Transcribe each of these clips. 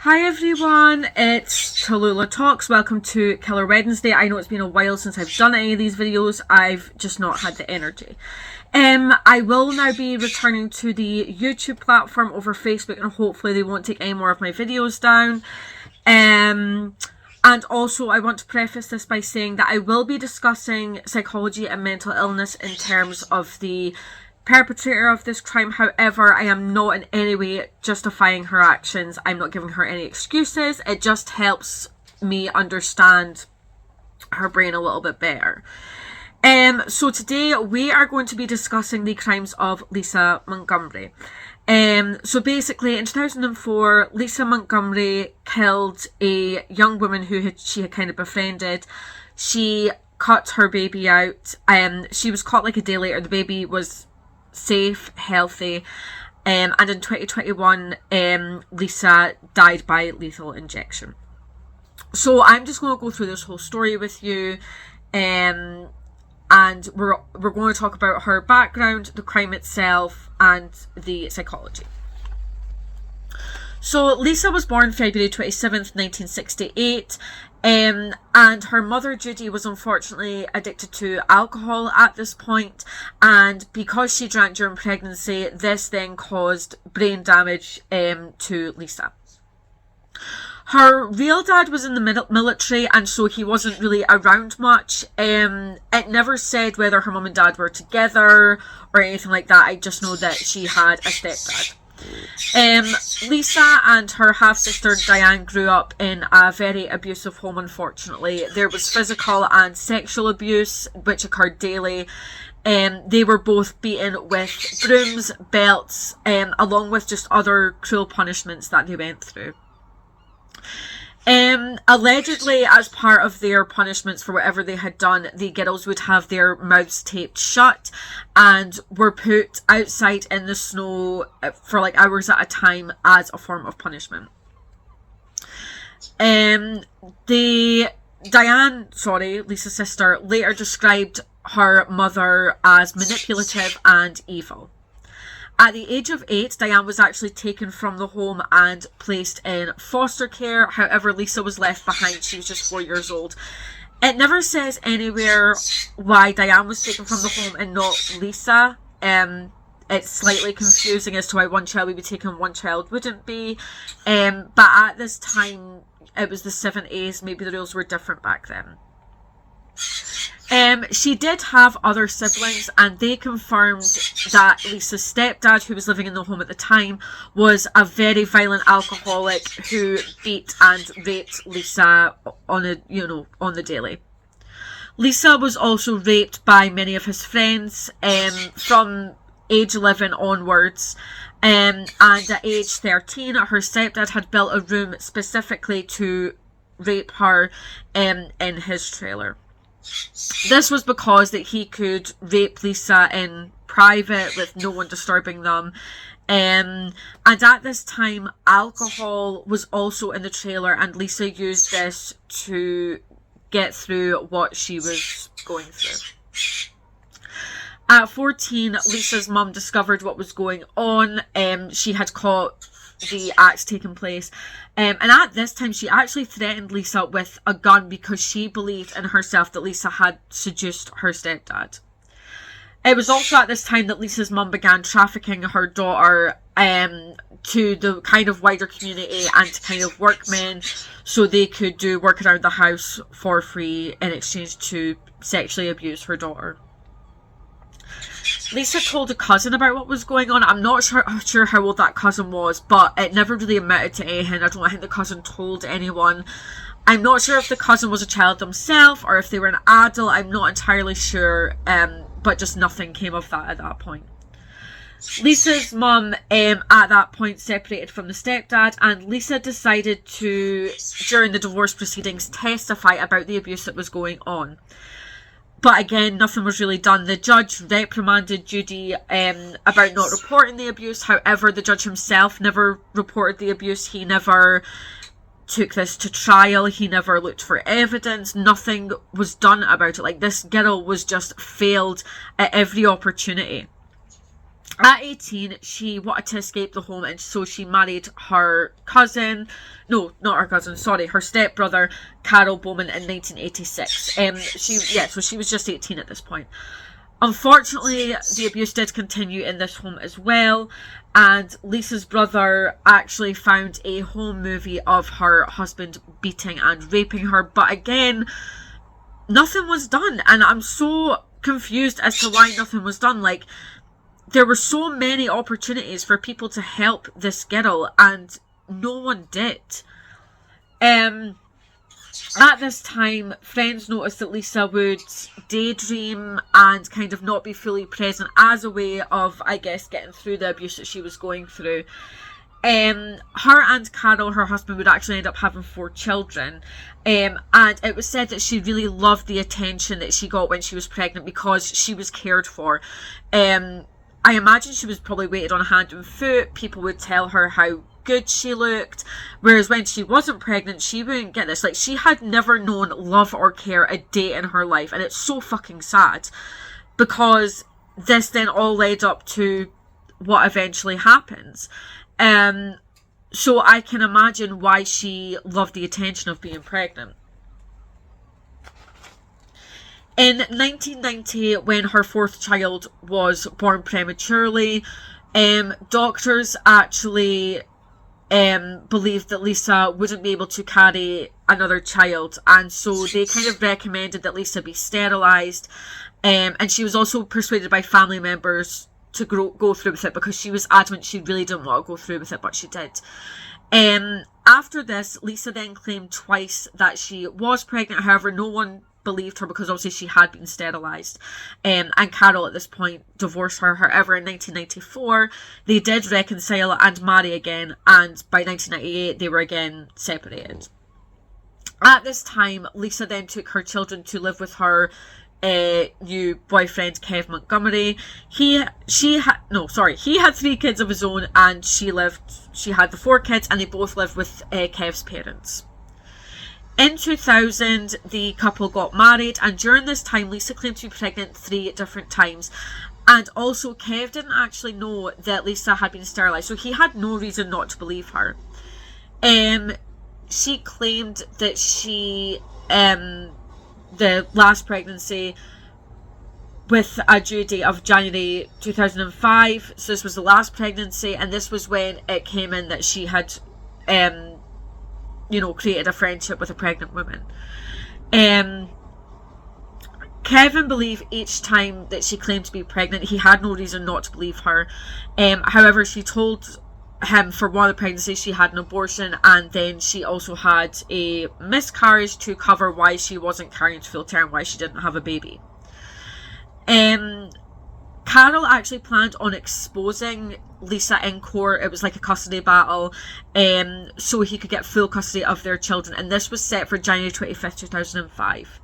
Hi everyone, it's Tallulah Talks. Welcome to Killer Wednesday. I know it's been a while since I've done any of these videos. I've just not had the energy. I will now be returning to the YouTube platform over Facebook, and hopefully they won't take any more of my videos down. And also I want to preface this by saying that I will be discussing psychology and mental illness in terms of the perpetrator of this crime. However, I am not in any way justifying her actions. I'm not giving her any excuses. It just helps me understand her brain a little bit better. So today we are going to be discussing the crimes of Lisa Montgomery. So basically in 2004, Lisa Montgomery killed a young woman who she had kind of befriended. She cut her baby out. She was caught like a day later. The baby was safe, healthy, and in 2021 Lisa died by lethal injection. So I'm just going to go through this whole story with you, and we're going to talk about her background, the crime itself, and the psychology. So Lisa was born February 27th, 1968, and her mother Judy was unfortunately addicted to alcohol at this point, and because she drank during pregnancy, this then caused brain damage to Lisa. Her real dad was in the military, and so he wasn't really around much. It never said whether her mum and dad were together or anything like that. I just know that she had a stepdad. Lisa and her half-sister Diane grew up in a very abusive home, unfortunately. There was physical and sexual abuse, which occurred daily. They were both beaten with brooms, belts, along with just other cruel punishments that they went through. Allegedly, as part of their punishments for whatever they had done, the girls would have their mouths taped shut and were put outside in the snow for like hours at a time as a form of punishment. Lisa's sister, later described her mother as manipulative and evil. At the age of 8, Diane was actually taken from the home and placed in foster care. However, Lisa was left behind. She was just 4 years old. It never says anywhere why Diane was taken from the home and not Lisa. It's slightly confusing as to why one child would be taken, one child wouldn't be. But at this time, it was the 70s. Maybe the rules were different back then. She did have other siblings, and they confirmed that Lisa's stepdad, who was living in the home at the time, was a very violent alcoholic who beat and raped Lisa on the daily. Lisa was also raped by many of his friends from age 11 onwards, and at age 13 her stepdad had built a room specifically to rape her in his trailer. This was because that he could rape Lisa in private with no one disturbing them. And at this time, alcohol was also in the trailer, and Lisa used this to get through what she was going through. At 14, Lisa's mum discovered what was going on. She had caught the acts taking place, and at this time she actually threatened Lisa with a gun because she believed in herself that Lisa had seduced her stepdad. It was also at this time that Lisa's mum began trafficking her daughter to the kind of wider community and to kind of workmen, so they could do work around the house for free in exchange to sexually abuse her daughter. Lisa told a cousin about what was going on. I'm not sure how old that cousin was, but it never really amounted to anything. I don't think the cousin told anyone. I'm not sure if the cousin was a child themselves or if they were an adult. I'm not entirely sure, but just nothing came of that at that point. Lisa's mum at that point separated from the stepdad, and Lisa decided to, during the divorce proceedings, testify about the abuse that was going on. But again, nothing was really done. The judge reprimanded Judy about not reporting the abuse. However, the judge himself never reported the abuse. He never took this to trial. He never looked for evidence. Nothing was done about it. Like, this girl was just failed at every opportunity. At 18, she wanted to escape the home, and so she married her cousin, No, not her cousin, sorry, her stepbrother, Carol Bowman, in 1986. So she was just 18 at this point. Unfortunately, the abuse did continue in this home as well, and Lisa's brother actually found a home movie of her husband beating and raping her, but again, nothing was done, and I'm so confused as to why nothing was done. Like, there were so many opportunities for people to help this girl, and no one did. At this time, friends noticed that Lisa would daydream and kind of not be fully present as a way of, I guess, getting through the abuse that she was going through. Her and Carol, her husband, would actually end up having 4 children. And it was said that she really loved the attention that she got when she was pregnant because she was cared for. I imagine she was probably waited on hand and foot. People would tell her how good she looked, whereas when she wasn't pregnant, she wouldn't get this. Like, she had never known love or care a day in her life, and it's so fucking sad because this then all led up to what eventually happens. So I can imagine why she loved the attention of being pregnant. In 1990, when her 4th child was born prematurely, doctors actually believed that Lisa wouldn't be able to carry another child, and so they kind of recommended that Lisa be sterilised, and she was also persuaded by family members to go through with it because she was adamant she really didn't want to go through with it, but she did. After this, Lisa then claimed twice that she was pregnant. However, no one believed her because obviously she had been sterilised, and Carol at this point divorced her. However, in 1994 they did reconcile and marry again, and by 1998 they were again separated. At this time, Lisa then took her children to live with her new boyfriend, Kev Montgomery. He had 3 kids of his own, and she had the 4 kids, and they both lived with Kev's parents. In 2000, the couple got married, and during this time, Lisa claimed to be pregnant 3 different times. And also, Kev didn't actually know that Lisa had been sterilised, so he had no reason not to believe her. She claimed that she, the last pregnancy, with a due date of January 2005, so this was the last pregnancy, and this was when it came in that she had, created a friendship with a pregnant woman. Kevin believed each time that she claimed to be pregnant, he had no reason not to believe her. However, she told him for one of the pregnancies she had an abortion, and then she also had a miscarriage to cover why she wasn't carrying to full term, why she didn't have a baby. Carol actually planned on exposing Lisa in court. It was like a custody battle, so he could get full custody of their children, and this was set for January 25th, 2005.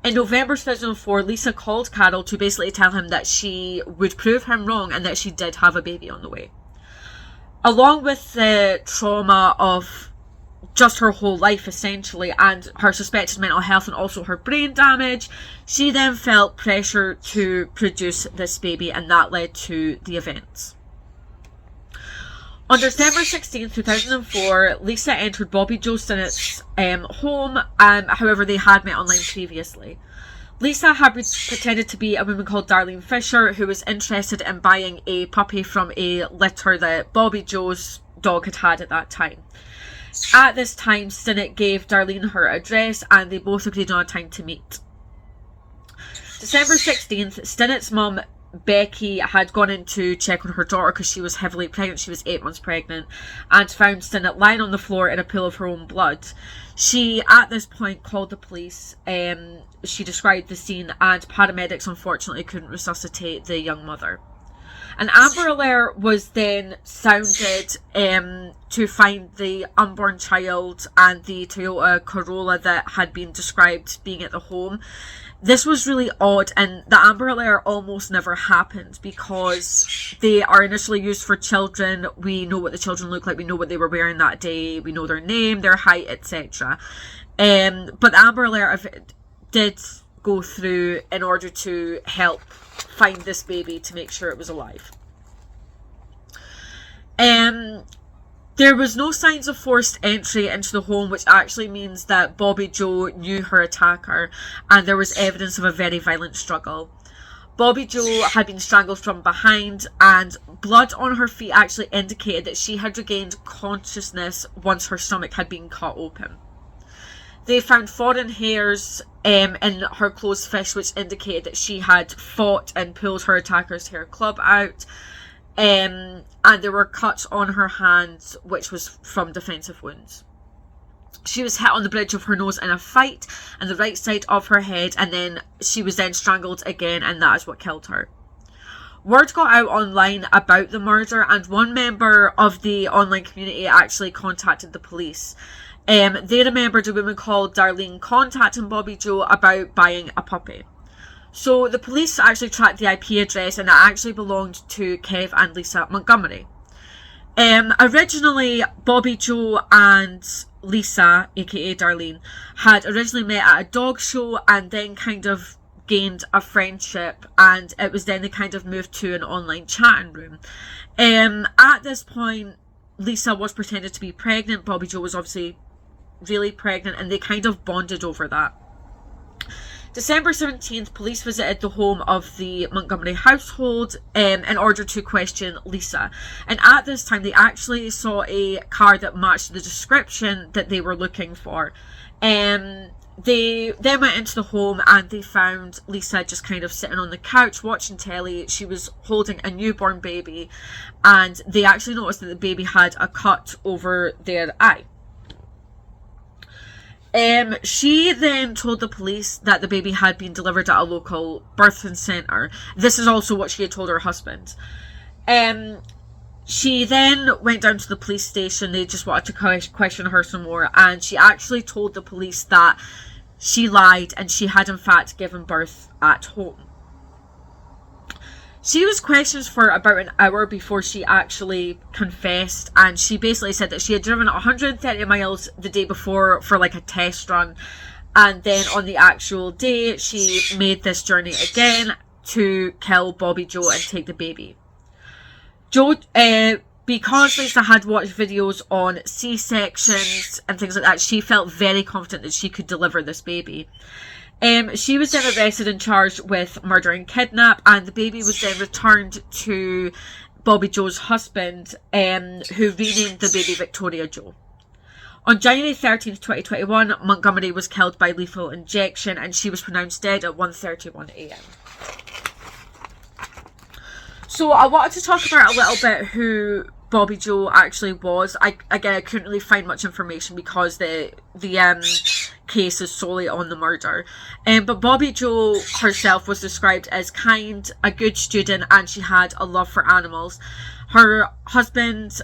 In November 2004, Lisa called Carol to basically tell him that she would prove him wrong and that she did have a baby on the way. Along with the trauma of just her whole life, essentially, and her suspected mental health and also her brain damage, she then felt pressure to produce this baby, and that led to the events. On December 16, 2004, Lisa entered Bobbie Jo Stinnet's home. However, they had met online previously. Lisa had pretended to be a woman called Darlene Fisher, who was interested in buying a puppy from a litter that Bobbie Jo's dog had at that time. At this time, Stinnet gave Darlene her address, and they both agreed on a time to meet. December 16th, Stinnet's mum, Becky, had gone in to check on her daughter because she was heavily pregnant. She was 8 months pregnant, and found Stinnet lying on the floor in a pool of her own blood. She, at this point, called the police. She described the scene, and paramedics unfortunately couldn't resuscitate the young mother. An Amber Alert was then sounded to find the unborn child and the Toyota Corolla that had been described being at the home. This was really odd, and the Amber Alert almost never happened because they are initially used for children. We know what the children look like, we know what they were wearing that day, we know their name, their height, etc. But the Amber Alert did go through in order to help find this baby to make sure it was alive. There was no signs of forced entry into the home, which actually means that Bobbie Jo knew her attacker, and there was evidence of a very violent struggle. Bobbie Jo had been strangled from behind, and blood on her feet actually indicated that she had regained consciousness once her stomach had been cut open. They found foreign hairs in her closed fist, which indicated that she had fought and pulled her attacker's hair club out. And there were cuts on her hands, which was from defensive wounds. She was hit on the bridge of her nose in a fight and the right side of her head, and then she was then strangled again, and that is what killed her. Word got out online about the murder, and one member of the online community actually contacted the police. They remembered a woman called Darlene contacting Bobbie Jo about buying a puppy. So the police actually tracked the IP address, and it actually belonged to Kev and Lisa Montgomery. Originally, Bobbie Jo and Lisa, aka Darlene, had originally met at a dog show and then kind of gained a friendship, and it was then they kind of moved to an online chatting room. At this point, Lisa was pretended to be pregnant. Bobbie Jo was obviously really pregnant, and they kind of bonded over that. December 17th, police visited the home of the Montgomery household in order to question Lisa. And at this time, they actually saw a car that matched the description that they were looking for. They then went into the home, and they found Lisa just kind of sitting on the couch watching telly. She was holding a newborn baby, and they actually noticed that the baby had a cut over their eye. She then told the police that the baby had been delivered at a local birthing centre. This is also what she had told her husband. She then went down to the police station. They just wanted to question her some more, and she actually told the police that she lied and she had in fact given birth at home. She was questioned for about an hour before she actually confessed, and she basically said that she had driven 130 miles the day before for like a test run, and then on the actual day she made this journey again to kill Bobbie Jo and take the baby. Because Lisa had watched videos on C-sections and things like that, she felt very confident that she could deliver this baby. She was then arrested and charged with murder and kidnap, and the baby was then returned to Bobbie Jo's husband, who renamed the baby Victoria Jo. On January 13th, 2021, Montgomery was killed by lethal injection, and she was pronounced dead at 1:31 a.m. So I wanted to talk about a little bit who Bobbie Jo actually was. I couldn't really find much information because the case is solely on the murder. But Bobbie Jo herself was described as kind, a good student, and she had a love for animals. Her husband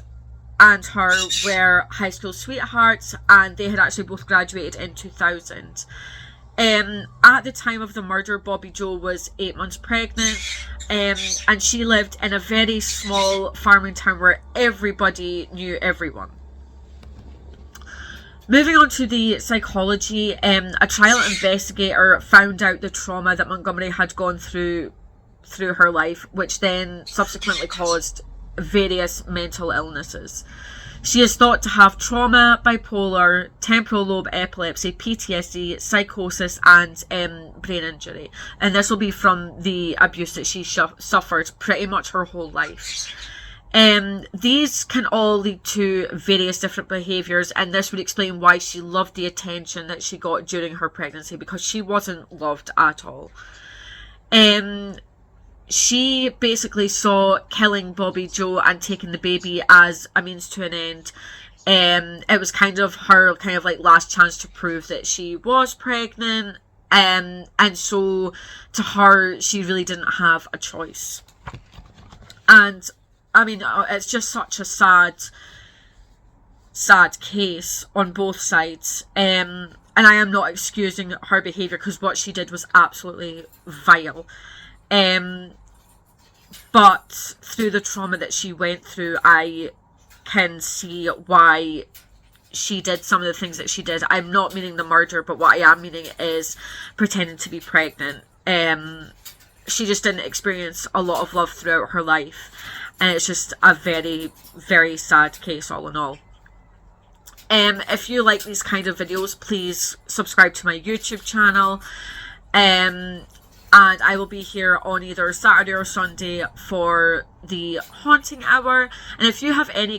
and her were high school sweethearts, and they had actually both graduated in 2000. At the time of the murder, Bobbie Jo was 8 months pregnant, and she lived in a very small farming town where everybody knew everyone. Moving on to the psychology, a trial investigator found out the trauma that Montgomery had gone through her life, which then subsequently caused various mental illnesses. She is thought to have trauma, bipolar, temporal lobe epilepsy, PTSD, psychosis, and brain injury. And this will be from the abuse that she suffered pretty much her whole life. These can all lead to various different behaviours, and this would explain why she loved the attention that she got during her pregnancy, because she wasn't loved at all. She basically saw killing Bobbie Jo and taking the baby as a means to an end. It was kind of her last chance to prove that she was pregnant, and so to her she really didn't have a choice. And I mean, it's just such a sad case on both sides. And I am not excusing her behaviour, because what she did was absolutely vile. But through the trauma that she went through, I can see why she did some of the things that she did. I'm not meaning the murder, but what I am meaning is pretending to be pregnant. She just didn't experience a lot of love throughout her life. and it's just a very, very sad case all in all. If you like these kind of videos, please subscribe to my YouTube channel. And I will be here on either Saturday or Sunday for the haunting hour. And if you have any